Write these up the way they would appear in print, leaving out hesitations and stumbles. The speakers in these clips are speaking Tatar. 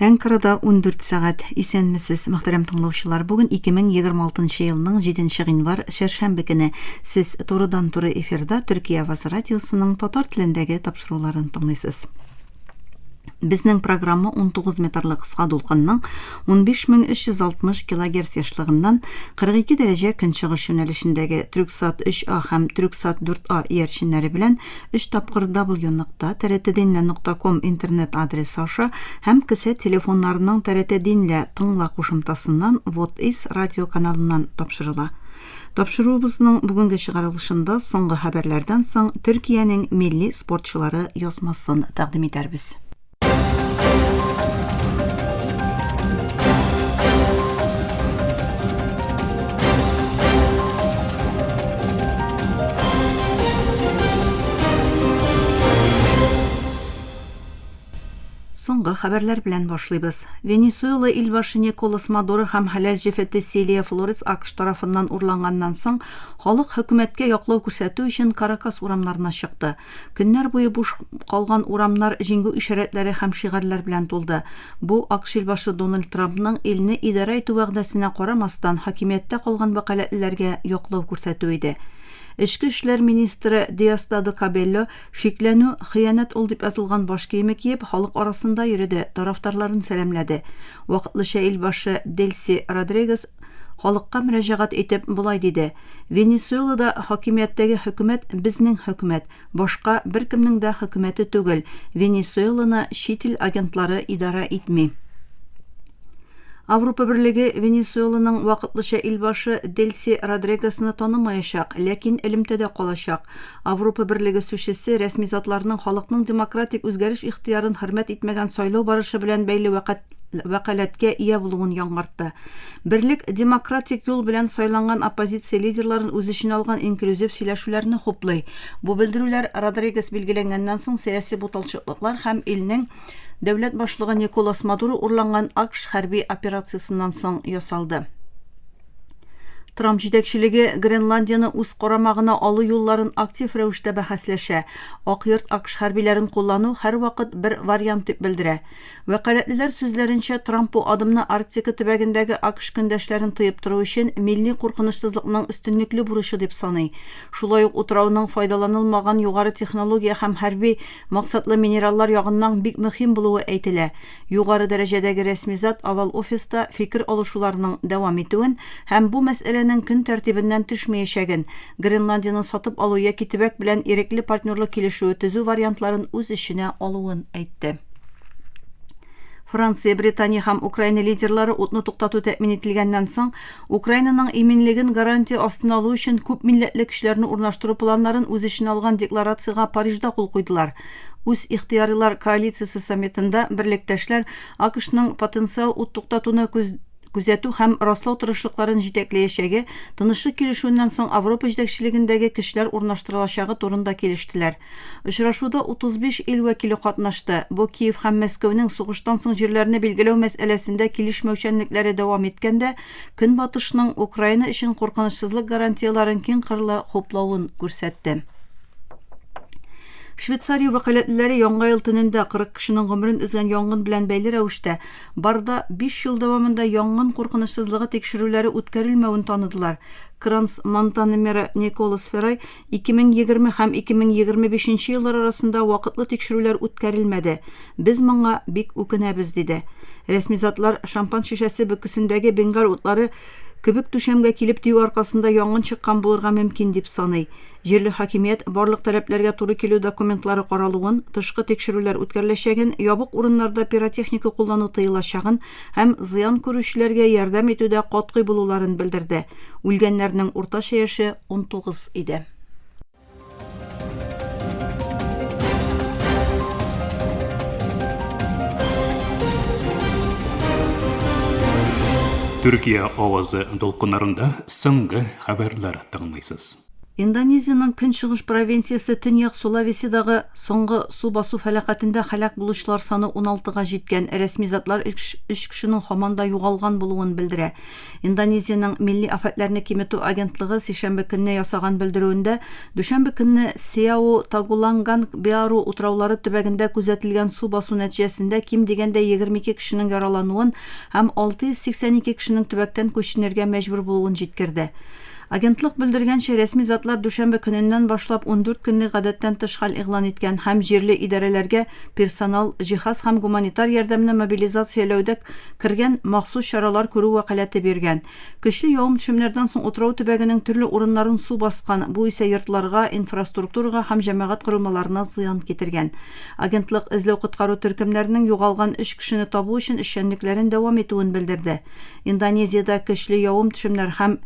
Анкарада 14 сағат. Исәнмесез, мөхтәрәм тыңлаучылар. Бүген 2026 елның 7 гыйнвар шәршәмбе көне. Сез турыдан-туры эфирда Төркия Аваз радиосының татар телендәге тапшыруларын тыңлыйсыз. Безнең программа 19 метрлы кыска дулкынның 15360 кГц яшьлыгыннан 42 дәрәҗә көнчыгыш юнәлешендәге Түрксат 3А һәм Түрксат 4А иярченнәре белән 3 тапкыр w.trtdinla.com интернет адресы аша һәм кесә телефоннарының TRT-Dinla тыңла кушымтасыннан WhatIs радио каналыннан тапшырыла. Тапшыруыбызның бүгенге чыгарылышында соңгы хәбәрләрдән соң Төркиянең милли спортчылары язмасын тәкъдим итәрбез. Соңгы хәбәрләр белән башлыйбыз. Венесуэла илбашы Николас Мадуро һәм хәләл җефете Селия Флорес АКШ тарафыннан урлаганнан соң халык хөкүмәткә яклау күрсәтү өчен Каракас урамнарына чыкты. Көннәр буе буш калган урамнар җиңү ишарәтләре һәм шигарләр белән тулды. Бу АКШ илбашы Дональд Трампның илне идарә итү вәгъдәсенә карамастан хакимияттә калган вәкаләтләргә яклау күрсәтү иде. Эчке эшләр министры Диас-де Кабелло шикләнү, хыянәт ул дип язылган баш киеме киеп, халык арасында йөрде, тарафдарларын сәламләде. Вакытлыча илбашы Дельси Родригес халыкка мөрәҗәгать итеп булай диде: Венесуэлада хакимияттәге хөкүмәт безнең хөкүмәт, башка беркемнең дә хөкүмәте түгел. Венесуэланы чит ил агентлары идара итми. Авропа Берлеге Венесуэланың вакытлыча илбашы Дельси Родригесны танымаячак, ләкин элемтәдә калачак. Авропа Берлеге сүзчесе рәсми затларның халыкның демократик үзгәреш ихтыярын хөрмәт итмәгән сайлау барышы белән бәйле вәкаләткә ия булуын яңартты. Берлек демократик юл белән сайланган оппозиция лидерларын үз эченә алган инклюзив сөйләшүләрне хуплый. Бу белдерүләр Родригес билгеләнгәннән соң сәяси буталчыклыклар һәм илнең дәүләт башлыгы Николас Мадуро урланган АКШ хәрби операциясыннан соң ясалды. Трамп җитәкчелеге Гренландияны үз карамагына алу юлларын актив рәвештә бәхәсләшә. Ак йорт АКШ хәрбиләрен куллану һәрвакыт бер вариант дип белдерә. Вәкаләтлеләр сүзләренчә, Трамп бу адымны Арктика төбәгендәге АКШ көндәшләрен тыеп тору өчен милли куркынычсызлыкның өстенлекле бурычы дип саный. Шулай ук утрауның файдаланылмаган югары технология һәм хәрби максатлы минераллар ягыннан бик мөһим булуы әйтелә. Югары дәрәҗәдәге рәсми зат Овал офиста фикер алышуларның дәвам итүен һәм бу мәсьәләнең көн тәртибеннән төшмәячәген, Гренландияны сатып алу яки төбәк белән ирекле партнерлык килешү төзү вариантларын үз эченә алуын әйтте. Франция, Британия һәм Украина лидерлары утны туктату тәэмин ителгәннән соң, Украинаның иминлеген гарантия астына алу өчен күп милләтле көчләрне урнаштыру планнарын үз эченә алган декларацияга Парижда кул куйдылар. Үз ихтыярилар коалициясе саммитында берлектәшләр АКШның потенциал ут туктатуны күзәтү һәм раслау тырышлыкларын җитәкләячәге, тынычлык килешүеннән соң Авропа җитәкчелегендәге көчләр урнаштырылачагы турында килештеләр. Очрашуда 35 ил вәкиле катнашты. Бу Киев һәм Мәскәүнең сугыштан соң җирләрне билгеләү мәсьәләсендә килешмәүчәнлекләре дәвам иткәндә, Көнбатышның Украина өчен куркынычсызлык гарантияларын киң кырлы хуплавын күрсәтте. Швейцария вәкаләтләре яңа ел төнендә 40 кешенең гомерен өзгән янгын белән бәйле рәвештә барда 5 ел дәвамында янгын куркынычсызлыгы тикшерүләре үткәрелмәвен таныдылар. Кранс Монтана мэры Николас Феррай 2020 һәм 2025 еллар арасында вакытлы тикшерүләр үткәрелмәде. Без моңа бик үкенәбез диде. Рәсми затлар шампан шишәсе бөкесендәге бенгал утлары кебек түшәмгә килеп тию аркасында янгын чыккан булырга мөмкин дип саный. Җирле хакимият барлык таләпләргә туры килү документлары каралуын, тышкы тикшерүләр үткәреләчәген, ябык урыннарда пиротехника куллану тыелачагын һәм зыян күрүчеләргә ярдәм итүдә катгый булуларын белдерде. Үлгәннәрнең уртача яше 19 иде. Төркия авазы дулкыннарында соңгы хәбәрләр тыңлыйсыз. Индонезияның көнчыгыш провинциясы Төньяк Сулавесидағы соңғы су басу фәлакәтендә һәлак булучылар саны 16-га җиткән. Рәсми затлар 3 кешенең һаманда югалган булуын белдерә. Индонезияның Милли афәтләрне киметү агентлыгы сишәмбе көнне ясаган белдерүендә, дүшәмбе көнне Сеау Тагуланган Биару утраулары төбәгендә күзәтелгән су басу нәтиҗәсендә ким дигәндә 22 кешенең яралануын һәм 682 кешенең төбәктән күченергә мәҗбүр булуын җиткерде. Агентлык белдергәнчә, рәсми затлар дүшәмбе көненнән башлап 14 көнлек гадәттән тыш хәл игълан иткән һәм җирле идарәләргә персонал, җиһаз һәм гуманитар ярдәмне мобилизацияләүдә кергән махсус чаралар күрү вәкаләте биргән. Көчле явым-төшемнәрдән соң утрау төбәгенең төрле урыннарын су баскан, бу исә йортларга, инфраструктурага һәм җәмәгать корылмаларына зыян китергән. Агентлык эзләү-коткару төркемнәренең югалган 3 кешене табу өчен эшчәнлекләрен дәвам итүен белдерде. Индонезиядә көчле явым-төшемнәр һәм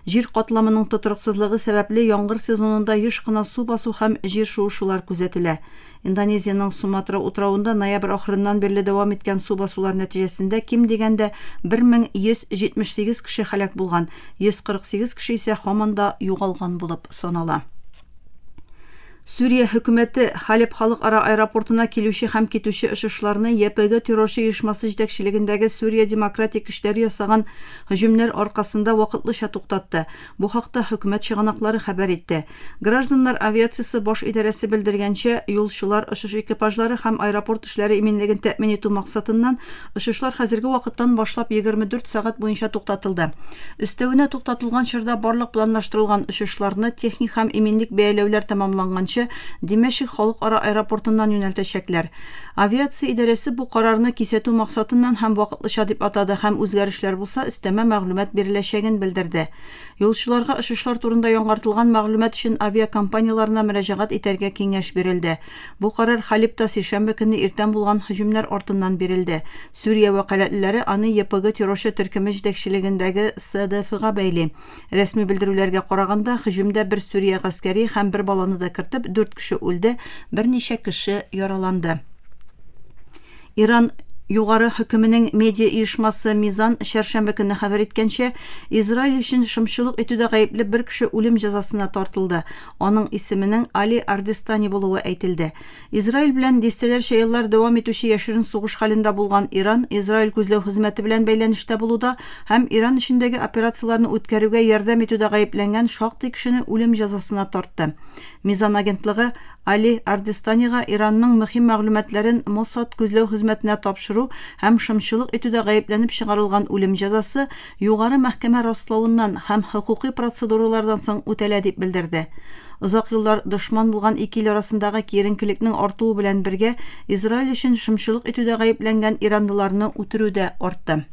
җир катламының тотрыксызлыгы сәбәпле яңгыр сезонында еш кына су басу һәм җир шуышулар күзәтелә. Индонезияның Суматра утравында ноябрь ахырыннан бирле дәвам иткән су басулар нәтиҗәсендә ким дигәндә 1178 кеше һәлак булган, 148 кеше исә һаманда югалган булып санала. Сүрия хөкүмәте Халеп халыкара аэропортына килүче һәм китүче очышларны ЯПГ террорчы оешмасы җитәкчелегендәге Сүрия демократик көчләре ясаган һөҗүмнәр аркасында вакытлыча туктатты. Бу хакта хөкүмәт чыганаклары хәбәр итте. Гражданнар авиациясе баш идарәсе белдергәнчә, юлчылар, очыш экипажлары һәм аэропорт эшләре иминлеген тәэмин итү максатыннан очышлар хәзерге вакыттан башлап 24 сәгать буенча туктатылды. Өстәвенә туктатылган чорда барлык планлаштырылган очышларны техник һәм иминлек бәяләүләр тәмамланганчы Димәшик халыкара аэропортыннан юнәлтәчәкләр. Авиация идарәсе бу карарны кисәтү максатыннан һәм вакытлыча дип атады һәм үзгәрешләр булса өстәмә мәгълүмат биреләчәген белдерде. Юлчыларга очышлар турында яңартылган мәгълүмат өчен авиакомпанияларына мөрәҗәгать итәргә киңәш бирелде. Бу карар Халепта сишәмбе көнне иртән булган һөҗүмнәр артыннан бирелде. Сүрия вәкаләтләре аны ЯПГ террорчы төркеме җитәкчелегендәге СДФ-га бәйли. Рәсми белдерүләргә караганда, һөҗүмдә бер Сүрия гаскәри һәм бер баланы да кертеп 4 кеше үлде, берничә кеше яраланды. Иран Югары хөкүменең медиа оешмасы Мизан шәршәмбе көнне хәбәр иткәнчә, Израиль өчен шымчылык итүдә гаепле бер кеше үлем җәзасына тартылды. Аның исеменең Али Ардестани булуы әйтелде. Израиль белән дистәләрчә еллар дәвам итүче яшерен сугыш хәлендә булган Иран Израиль күзләү хезмәте белән бәйләнештә булуда һәм Иран эчендәге операцияларны үткәрүгә ярдәм итүдә гаепләнгән шактый кешене үлем җәзасына тартты. Мизан агентлыгы Али Ардестанига Иранның мөһим мәгълүматларын Моссад күзләү хезмәтенә тапшыру һәм шымчылык итүдә гаепләнеп чыгарылган үлем җәзасы югары мәхкәмә раславыннан һәм хокукый процедуралардан соң үтәлә дип белдерде. Озак еллар дошман булган ике ил арасындагы киеренкелекнең артуы белән бергә Израиль өчен шымчылык итүдә гаепләнгән иранлыларны үтерү дә артты.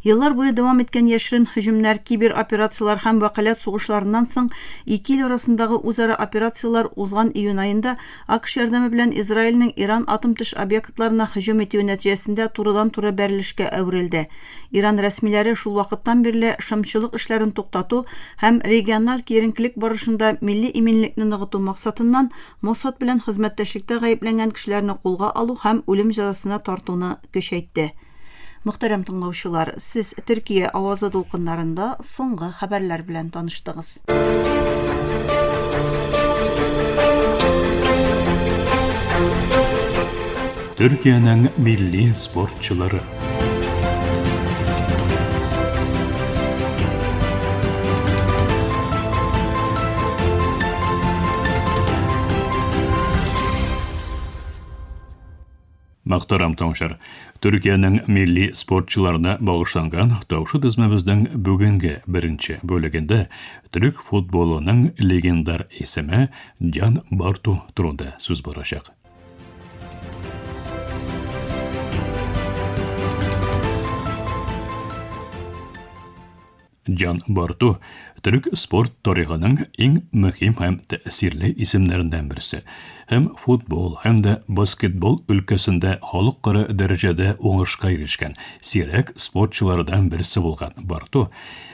Еллар буе дәвам иткән яшерен һөҗүмнәр, кибер операциялар һәм вәкаләт сугышларыннан соң ике ил арасындагы үзара операциялар узган июнь аенда АКШ ярдәме белән Израильнең Иран атом төш объектларына һөҗүм итүе нәтиҗәсендә турыдан-туры бәрелешкә әверелде. Иран рәсмиләре шул вакыттан бирле шымчылык эшләрен туктату һәм региональ киеренкелек барышында милли иминлекне ныгыту максатыннан Моссад белән хезмәттәшлектә гаепләнгән кешеләрне кулга алу һәм үлем җәзасына тартуны көчәйтте. Мөхтәрәм тыңлаучылар, сез Төркия авазы дулкыннарында соңгы хәбәрләр белән таныштыгыз. Төркиянең милли спортчылары. Мөхтәрәм тыңлаучылар, Төркиянең милли спортчыларына багышланган таушы тизмәбезнең бүгенге беренче бүлегендә төрек футболының легендар исеме Джан Барту турында сүз барачак. Джан Барту төрек спорт тарихының иң мөһим һәм тәэсирле исемнәреннән берсе. Һәм футбол һәм дә баскетбол өлкәсендә халыкара дәрәҗәдә уңышка ирешкән сирәк спортчылардан берсе булган Барту,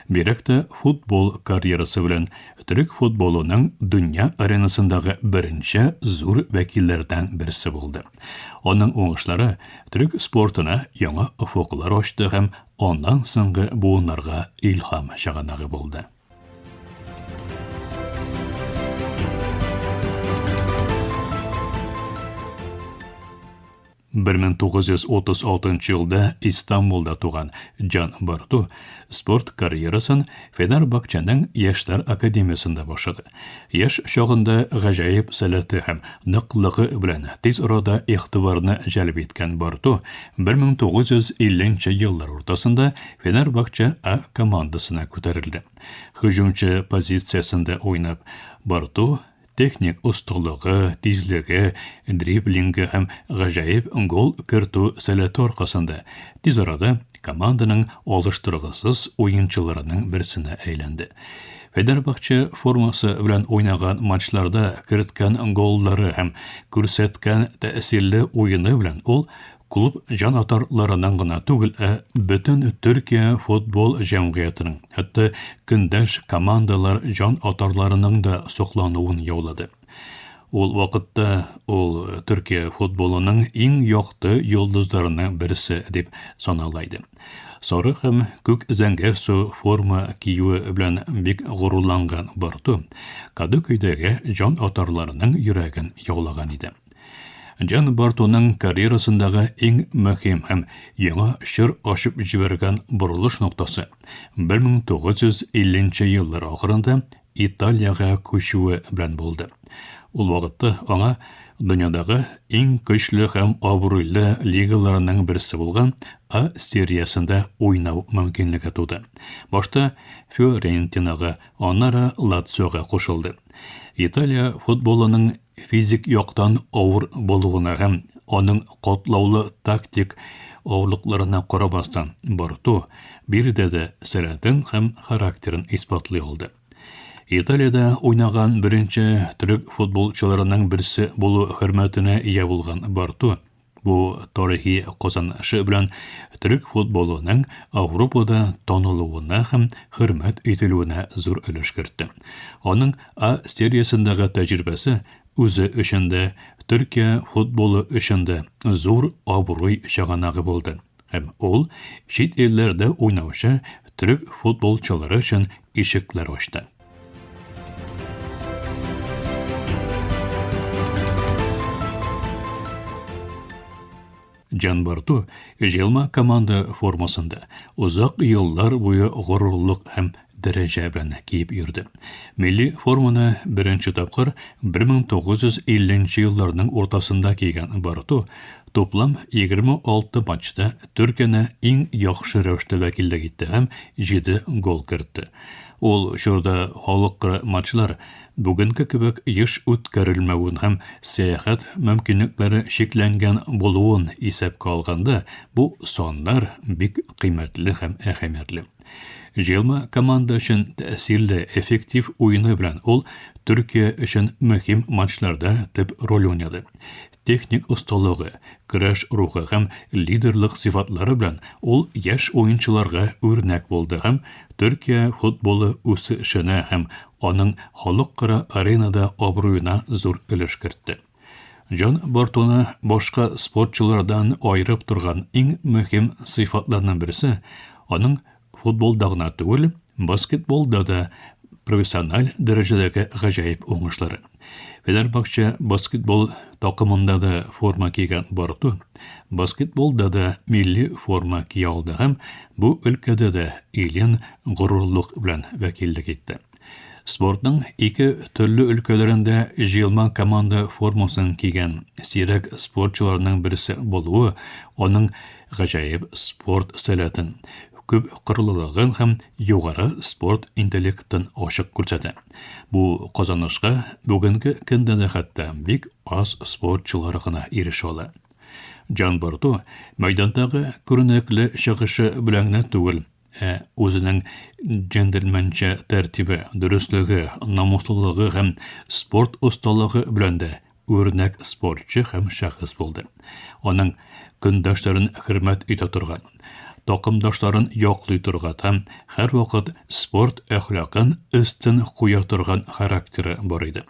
бирәк тә футбол карьерасы белән төрек футболының дөнья аренасындагы беренче зур вәкилләрдән берсе булды. Аның уңышлары төрек спортына яңа офыклар ачты һәм аннан соңгы буыннарга илһам чыганагы булды. 1936 елда Истанбулда туган Жан Барту спорт карьерасын Фенербахченең Яшьләр академиясында башлады. Яшь чагында гаҗәеп сәләте һәм ныклыгы белән тиз арада игътибарны җәлеп иткән Барту 1950 еллар уртасында Фенербахче А командасына күтәрелде. Һөҗүмче позициясында уйнап, Барту техник усталыгы, тизлеге, дриблинги һәм гаҗәеп гол кертү сәләте аркасында тиз арада команданың алыштыргысыз уенчыларының берсенә әйләнде. Фенербахче формасы белән уйнаган матчларда керткән голлары һәм күрсәткән тәэсирле уены белән ул клуб җанатарларының гына түгел, бөтен Төркия футбол җәмгыятының, хәтта көндәш командалар җанатарларының да соклануын яулады. Ул вакытта ул Төркия футболының иң якты йолдызларының берсе дип саналайды. Сары һәм күк зәңгәр су форма киюе белән бик горурланган Барту Кадукөйдәге җанатарларының йөрәген яулаган иде. Жан Бартуның карьерасындагы иң мөһим һәм яңа чор ачып җибәргән бурылыш ноктасы 1950 еллар ахырында Италияга күчүе белән булды. Ул вакытта аңа дөньядагы иң көчле һәм абруйлы лигаларның берсе булган А сериясында уйнау мөмкинлеге туды. Башта Фиорентинага, аннары Лациога кушылды. Италия футболының физик яктан авыр булуына һәм аның катлаулы тактик авырлыкларына карамастан Барту биредә дә сәләтен һәм характерын испатлый алды. Италиядә уйнаган беренче төрек футболчыларының берсе булу хөрмәтенә ия булган Барту бу тарихи казанышы белән төрек футболының Европада танылуына һәм хөрмәт ителүенә зур өлеш кертте. Аның А сериясындагы тәҗрибәсе үзе өчен дә, Төркия футболы өчен дә зур абруй чыганагы булды. Һәм ул чит илләрдә уйнаучы төрек футболчылары өчен ишекләр ачты. Жан Барту җыелма команда формасында узак еллар буе горурлык һәм дәрәҗә белән киеп йөрде. Милли форманы беренче тапкыр 1950 елларның уртасында кигән Барту топлам 26 матчта Төркияне иң яхшы рәвештә вәкиллек итте һәм 7 гол кертте. Ул шурда халыкара матчлар бүгенге кебек еш үткәрелмәвен һәм сәяхәт мөмкинлекләре шикләнгән булуын исәпкә алганда, бу саннар бик кыйммәтле һәм әһәмиятле. Җыелма команда өчен тәэсирле, эффектив уены белән ул Төркия өчен мөһим матчларда төп роль уйнады. Техник усталыгы, көрәш рухы һәм лидерлык сыйфатлары белән ул яшь уенчыларга үрнәк булды һәм Төркия футболы үсешенә һәм аның халыкара аренада абруена зур өлеш кертте. Жан Бартуны башка спортчылардан айырып торган иң мөһим сыйфатларның берсе аның футболда гына түгел, баскетболда да профессиональ дәрәҗәдәге гаҗәеп уңышлары. Фенербахче баскетбол такымында да форма кигән Барту, баскетболда да милли форма кия алды һәм бу өлкәдә дә илен горурлык белән вәкиллек итте. Спортның ике төрле өлкәләрендә җыелма команда формасын кигән сирәк спортчыларның берсе булуы аның гаҗәеп спорт сәләтен, күп кырлылыгын һәм югары спорт интеллектын ачык күрсәтә. Бу казанышка бүгенге көндә дә хәтта бик аз спортчылар гына ирешә ала. Жан Барту мәйдандагы күренекле чыгышы белән генә түгел, үзенең джентльменчә тәртибе, дөрестлеге, намуслылыгы һәм спорт усталыгы белән дә үрнәк спортчы һәм шәхес булды. Аның көндәшләрен хөрмәт итә торган, такымдашларын яклый торган һәм һәр вакыт спорт әхлакын өстен куя торган характеры бар иде.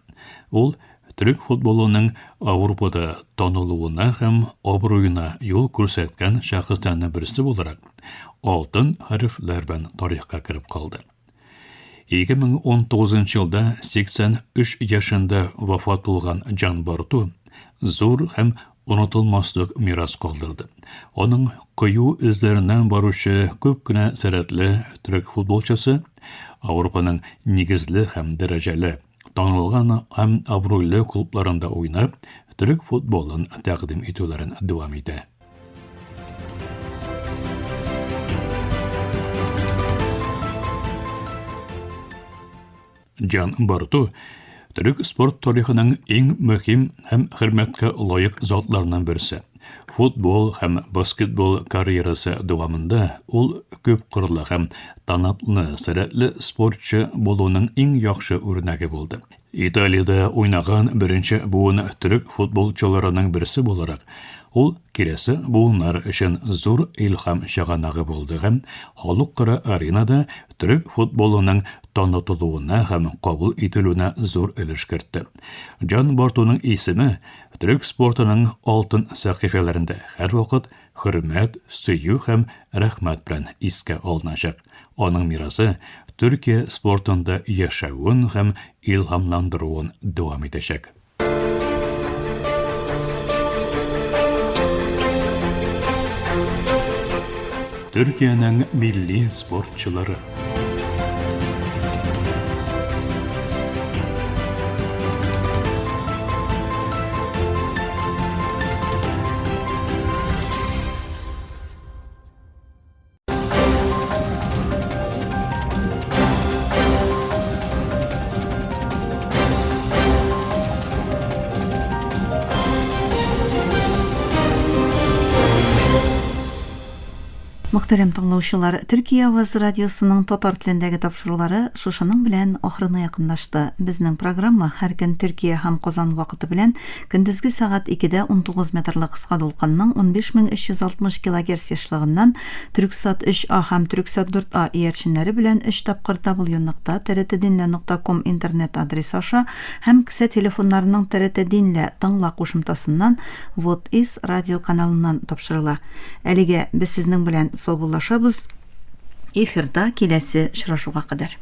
Ул төрек футболының Европада танылуына һәм абруена юл күрсәткән шәхестән берсе буларак алтын хәрефләр белән тарихка кереп калды. 2019 елда 83 яшендә вафат булган Жан Барту зур һәм unutulmaslык мирас калдырды. Оның кыю эзләреннән баручы күп кенә сәләтле төрек футболчысы Авропаның нигезле һәм дәрәҗәле танылган һәм абруйлы клубларында уйнап, төрек футболын тәкъдим итүләрен дәвам итә. Джан Барту Төрек спорт тарихының иң мөһим һәм хөрмәткә лаек затларынан берсе. Футбол һәм баскетбол карьерасы дәвамында ул күп кырлы һәм таныклы сәләтле спортчы булуның иң яхшы үрнәге булды. Италиядә уйнаган беренче буын төрек футболчыларының берсе буларак, ул киләсе буыннар өчен зур илһам чыганагы булды һәм халыкара аренада төрек футболының танытылуына һәм кабул ителүенә зур өлеш кертте. Джан Бартуның исеме төрек спортының алтын сәхифәләрендә һәрвакыт хөрмәт, сөю һәм рәхмәт белән искә алыначак. Аның мирасы Төркия спортында яшәвен һәм илһамландыруын дәвам итәчәк. Төркиянең милли спортчылары. Мөхтәрәм тыңлаучылар, Төркия Аваз радиосының татар телендәге тапшырулары шушының белән ахырына якынлашты. Безнең программа һәр көн Төркия һәм Казан вакыты белән көндезге сәгать 2дә 19 метрлы кыска дулкынның 15360 кГц яшлыгыннан Төрксат 3А һәм Төрксат 4А иярченнәре белән 3 тапкыр www.trtdinla.com интернет адресы аша һәм кесә телефоннарының TRT Dinla тыңла кушымтасыннан Вот из радио каналыннан тапшырыла. Әлегә без сезнең белән саубуллашабыз. Эфирда киләсе очрашуга кадәр.